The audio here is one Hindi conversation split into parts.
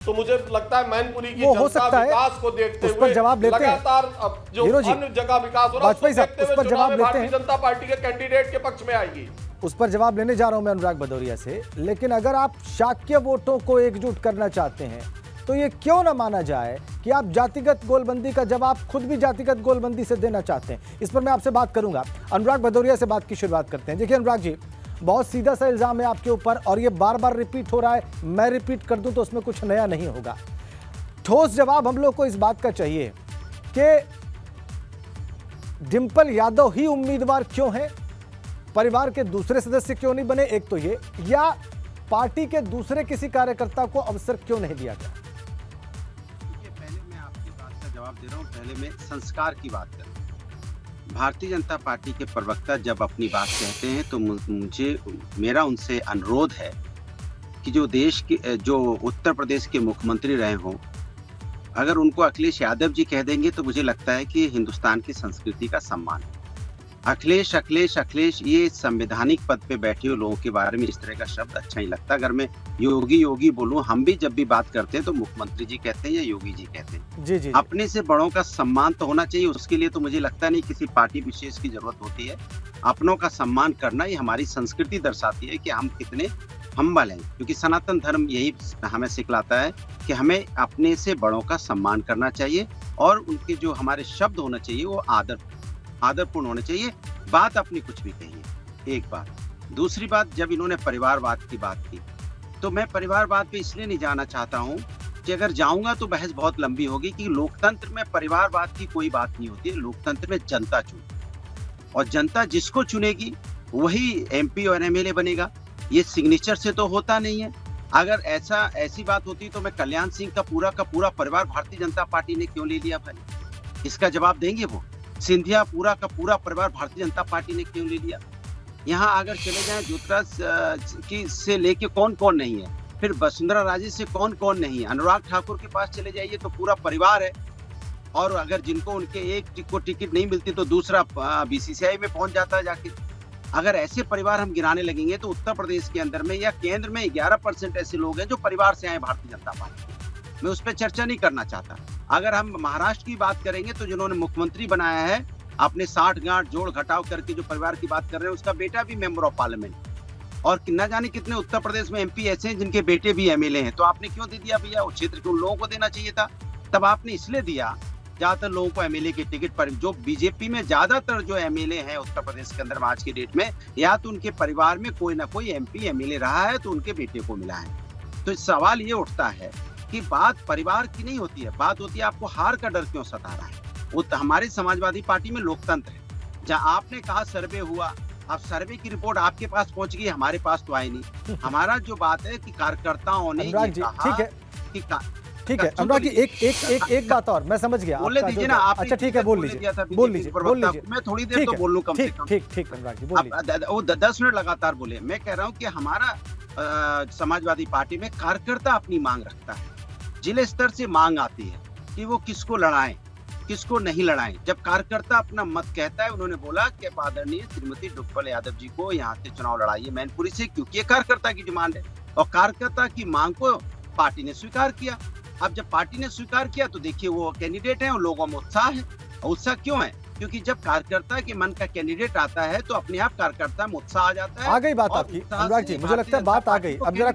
तो मुझे लगता है मैनपुरी की वो हो जनता सकता है, विकास को देखते उस पर हुए जवाब लेते हैं। लगातार अब जो हीरो जी, अन्य जगह विकास हो रहा है उसको वाजपेयी साहब, देखते उस हुए पर चुनाव जवाब में लेते भारतीय हैं। जनता पार्टी के कैंडिडेट के पक्ष में आएगी। उस पर जवाब लेने जा रहा हूं मैं अनुराग भदौरिया से। लेकिन अगर आप शाक्य वोटों को एकजुट करना चाहते हैं तो ये क्यों ना माना जाए कि आप जातिगत गोलबंदी का जवाब खुद भी जातिगत गोलबंदी से देना चाहते हैं। इस पर मैं आपसे बात करूंगा। अनुराग भदौरिया से बात की शुरुआत करते हैं। देखिए अनुराग जी, बहुत सीधा सा इल्जाम है आपके ऊपर और ये बार बार रिपीट हो रहा है। मैं रिपीट कर दूं तो उसमें कुछ नया नहीं होगा। ठोस जवाब हम लोग को इस बात का चाहिए कि डिंपल यादव ही उम्मीदवार क्यों है, परिवार के दूसरे सदस्य क्यों नहीं बने, एक तो ये, या पार्टी के दूसरे किसी कार्यकर्ता को अवसर क्यों नहीं दिया गया। पहले मैं आपकी बात का जवाब दे रहा हूं। पहले मैं संस्कार की बात कर रहा हूं। भारतीय जनता पार्टी के प्रवक्ता जब अपनी बात कहते हैं तो मेरा उनसे अनुरोध है कि जो उत्तर प्रदेश के मुख्यमंत्री रहे हों, अगर उनको अखिलेश यादव जी कह देंगे तो मुझे लगता है कि हिंदुस्तान की संस्कृति का सम्मान है। अखिलेश अखिलेश अखिलेश ये संवैधानिक पद पे बैठे हुए लोगों के बारे में इस तरह का शब्द अच्छा नहीं लगता। अगर मैं योगी योगी बोलूं, हम भी जब भी बात करते हैं तो मुख्यमंत्री जी कहते हैं या योगी जी कहते हैं। जी। अपने से बड़ों का सम्मान तो होना चाहिए। उसके लिए तो मुझे लगता नहीं किसी पार्टी विशेष की जरूरत होती है। अपनों का सम्मान करना ये हमारी संस्कृति दर्शाती है कि हम कितने हम्बल हैं, क्योंकि सनातन धर्म यही हमें सिखलाता है कि हमें अपने से बड़ों का सम्मान करना चाहिए और उनके जो हमारे शब्द होना चाहिए वो आदरपूर्ण होने चाहिए। बात अपनी कुछ भी कही है, एक बात। दूसरी बात, जब इन्होंने परिवारवाद की बात की तो मैं परिवारवाद पे इसलिए नहीं जाना चाहता हूँ कि अगर जाऊंगा तो बहस बहुत लंबी होगी कि लोकतंत्र में परिवारवाद की कोई बात नहीं होती है। लोकतंत्र में जनता चुनती और जनता जिसको चुनेगी वही एमपी और एमएलए बनेगा। ये सिग्नेचर से तो होता नहीं है। अगर ऐसी बात होती तो मैं कल्याण सिंह का पूरा परिवार भारतीय जनता पार्टी ने क्यों ले लिया भाई? इसका जवाब देंगे वो? सिंधिया पूरा का पूरा परिवार भारतीय जनता पार्टी ने क्यों ले लिया? यहाँ अगर चले जाएं ज्योतिराज की से लेके कौन कौन नहीं है, फिर वसुंधरा राजे से कौन कौन नहीं है, अनुराग ठाकुर के पास चले जाइए तो पूरा परिवार है। और अगर जिनको उनके एक को टिकट नहीं मिलती तो दूसरा बीसीसीआई में पहुंच जाता है जाके। अगर ऐसे परिवार हम गिनाने लगेंगे तो उत्तर प्रदेश के अंदर में या केंद्र में 11% ऐसे लोग हैं जो परिवार से आए भारतीय जनता पार्टी। मैं उस पर चर्चा नहीं करना चाहता। अगर हम महाराष्ट्र की बात करेंगे तो जिन्होंने मुख्यमंत्री बनाया है, आपने 60 गांठ जोड़ घटाव करके जो परिवार की बात कर रहे हैं, उसका बेटा भी मेंबर ऑफ पार्लियामेंट। और न जाने कितने उत्तर प्रदेश में एमपी ऐसे हैं जिनके बेटे भी एमएलए हैं। तो आपने क्यों दे दिया भैया? उस क्षेत्र के उन लोगों को देना चाहिए था। तब आपने इसलिए दिया ज्यादातर लोगों को एमएलए के टिकट पर। जो बीजेपी में ज्यादातर जो एमएलए हैं उत्तर प्रदेश के अंदर आज की डेट में, या तो उनके परिवार में कोई ना कोई एमपी एमएलए रहा है तो उनके बेटे को मिला है। तो सवाल ये उठता है कि बात परिवार की नहीं होती है, बात होती है आपको हार का डर क्यों सता रहा है। वो हमारी समाजवादी पार्टी में लोकतंत्र है। जहाँ आपने कहा सर्वे हुआ, अब सर्वे की रिपोर्ट आपके पास पहुंच गई, हमारे पास तो आई नहीं। हमारा जो बात है कि कार्यकर्ताओं ने अनुराग जी, ठीक है अनुराग जी, एक बात और मैं समझ गया। बोलने दीजिए ना आप। अच्छा ठीक है, बोल लीजिए। मैं थोड़ी देर तो बोल लूं कम से कम। ठीक अनुराग जी बोलिए। वो 10 मिनट लगातार बोले। मैं कह रहा हूं कि हमारा समाजवादी पार्टी में कार्यकर्ता अपनी मांग रखता है। जिले स्तर से मांग आती है कि वो किसको लड़ाएं किसको नहीं लड़ाएं। जब कार्यकर्ता अपना मत कहता है, उन्होंने बोला कि आदरणीय श्रीमती डिंपल यादव जी को यहाँ से चुनाव लड़ाइए मैनपुरी से, क्योंकि ये कार्यकर्ता की डिमांड है। और कार्यकर्ता की मांग को पार्टी ने स्वीकार किया। अब जब पार्टी ने स्वीकार किया तो देखिए वो कैंडिडेट है और लोगों में उत्साह है। और उत्साह क्यों है? क्योंकि जब कार्यकर्ता के मन का कैंडिडेट आता है तो अपने आप कार्यकर्ता में उत्साह आ जाता है। आ गई बात आपकी अनुराग जी, मुझे लगता है बात आ गई। अब जरा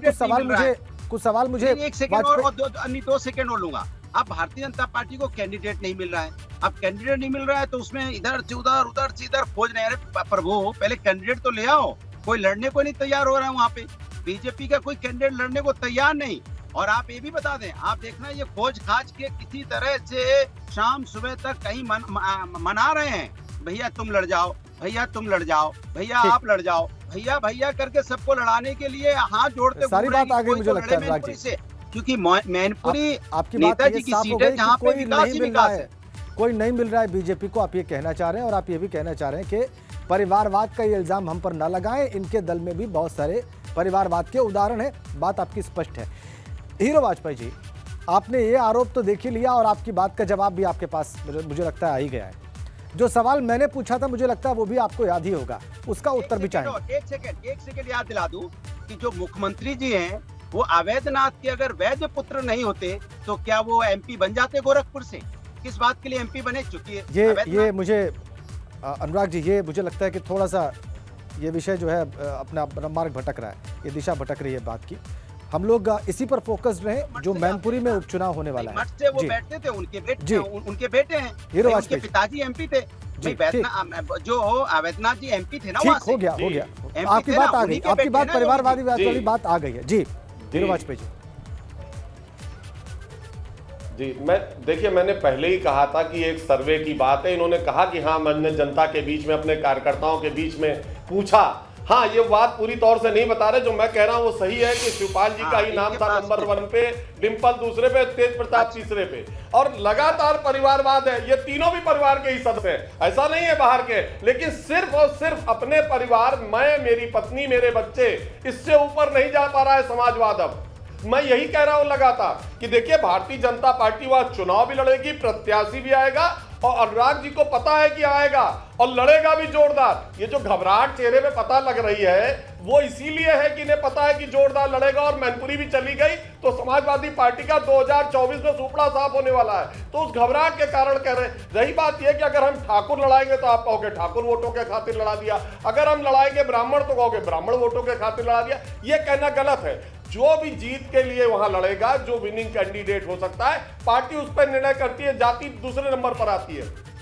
कुछ सवाल मुझे 1 सेकंड और 2 सेकंड और लूंगा। अब भारतीय जनता पार्टी को कैंडिडेट नहीं मिल रहा है। अब कैंडिडेट नहीं मिल रहा है तो उसमें इधर से उधर खोज रहे हैं। प्रभु पहले कैंडिडेट तो ले आओ। कोई लड़ने को नहीं तैयार हो रहा है वहाँ पे। बीजेपी का कोई कैंडिडेट लड़ने को तैयार नहीं। और आप ये भी बता दें, आप देखना ये खोज खाज के किसी तरह से शाम सुबह तक कहीं मना रहे हैं, भैया तुम लड़ जाओ, भैया तुम लड़ जाओ, भैया आप लड़ जाओ, भैया भैया करके सबको लड़ाने के लिए हाथ जोड़ते। सारी बात आ गई मुझे लगता है अनुराग जी, क्योंकि मैनपुरी आपकी नेताजी की सीट है जहाँ पे विकास ही विकास है। कोई नहीं मिल रहा है बीजेपी को, आप ये कहना चाह रहे हैं। और आप ये भी कहना चाह रहे हैं कि परिवारवाद का ये इल्जाम हम पर न लगाएं, इनके दल में भी बहुत सारे परिवारवाद के उदाहरण है। बात आपकी स्पष्ट है। हीरो वाजपेयी जी, आपने ये आरोप तो देख ही लिया और आपकी बात का जवाब भी आपके पास मुझे लगता है आ ही गया है। जो सवाल मैंने पूछा था मुझे लगता है वो भी आपको याद ही होगा, उसका उत्तर भी चाहिए। एक सेकंड याद दिला दूं कि जो मुख्यमंत्री जी हैं वो अवैधनाथ के अगर वैध पुत्र नहीं होते तो क्या वो एमपी बन जाते गोरखपुर से? किस बात के लिए एमपी बने? चूंकि ये मुझे अनुराग जी, ये मुझे लगता है कि थोड़ा सा ये विषय जो है अपना मार्ग भटक रहा है, ये दिशा भटक रही है बात की। हम लोग इसी पर फोकस रहे जो मैनपुरी में उपचुनाव होने वाला है। मठ से वो जी। बैठते थे, उनके बेटे जी। उनके बेटे हैं, हीरो उनके वाजपेयी। पिताजी एमपी थे। जी, जो अवैधनाथ जी एमपी थे ना, ठीक, वहाँ से। हो गया MP आपकी थे बात ना, आ गई, उन्हीं के आपकी बेटे बात ना, परिवारवादी जी। वाली बात आ गई है। जी, हीरो वाजपेयी जी। जी, देखिए मैंने पहले ही कहा था कि एक सर्वे की बात है। इन्होंने कहा कि हाँ, मैंने जनता के बीच में, अपने कार्यकर्ताओं के बीच में पूछा। हाँ, ये बात पूरी तौर से नहीं बता रहे। जो मैं कह रहा हूँ वो सही है कि शिवपाल जी का ही नाम था नंबर 1 पे, डिम्पल दूसरे पे, तेज प्रताप तीसरे पे, और लगातार परिवारवाद है। ये तीनों भी परिवार के ही सदस्य हैं, ऐसा नहीं है बाहर के। लेकिन सिर्फ और सिर्फ अपने परिवार, मैं, मेरी पत्नी, मेरे बच्चे, इससे ऊपर नहीं जा पा रहा है समाजवाद। अब मैं यही कह रहा हूं लगातार कि देखिए, भारतीय जनता पार्टी वहां चुनाव भी लड़ेगी, प्रत्याशी भी आएगा, और अनुराग जी को पता है कि आएगा और लड़ेगा भी जोरदार। ये जो घबराहट चेहरे पे पता लग रही है वो इसीलिए है कि इन्हें पता है कि जोरदार लड़ेगा, और मैनपुरी भी चली गई तो समाजवादी पार्टी का 2024 में सुपड़ा साफ होने वाला है। तो उस घबराहट के कारण कह रहे हैं। रही बात यह कि अगर हम ठाकुर लड़ाएंगे तो आप कहोगे ठाकुर वोटों के खातिर लड़ा दिया, अगर हम लड़ाएंगे ब्राह्मण तो कहोगे ब्राह्मण वोटों के खातिर लड़ा दिया। ये कहना गलत है। जो भी जीत के लिए वहां लड़ेगा, जो विनिंग कैंडिडेट हो सकता है, पार्टी उस पर निर्णय करती है। जाति दूसरे नंबर पर आती है।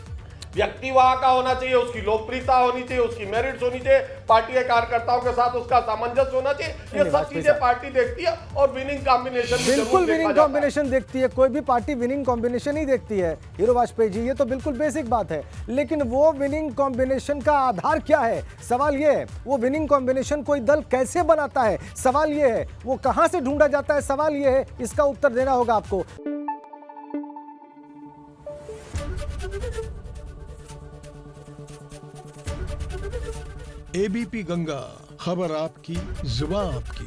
व्यक्ति वहां का होना चाहिए, उसकी लोकप्रियता होनी चाहिए, उसकी मेरिट्स होनी चाहिए, पार्टी के कार्यकर्ताओं के साथ उसका सामंजस्य होना चाहिए। ये सब चीजें पार्टी देखती है, और विनिंग कॉम्बिनेशन बिल्कुल विनिंग कॉम्बिनेशन देखती है। कोई भी पार्टी विनिंग कॉम्बिनेशन ही देखती है हीरो वाजपेयी जी, ये तो बिल्कुल बेसिक बात है। लेकिन वो विनिंग कॉम्बिनेशन का आधार क्या है, सवाल ये है। वो विनिंग कॉम्बिनेशन कोई दल कैसे बनाता है, सवाल ये है। वो कहां से ढूंढा जाता है, सवाल ये है। इसका उत्तर देना होगा आपको। एबीपी गंगा, खबर आपकी, जुबान आपकी।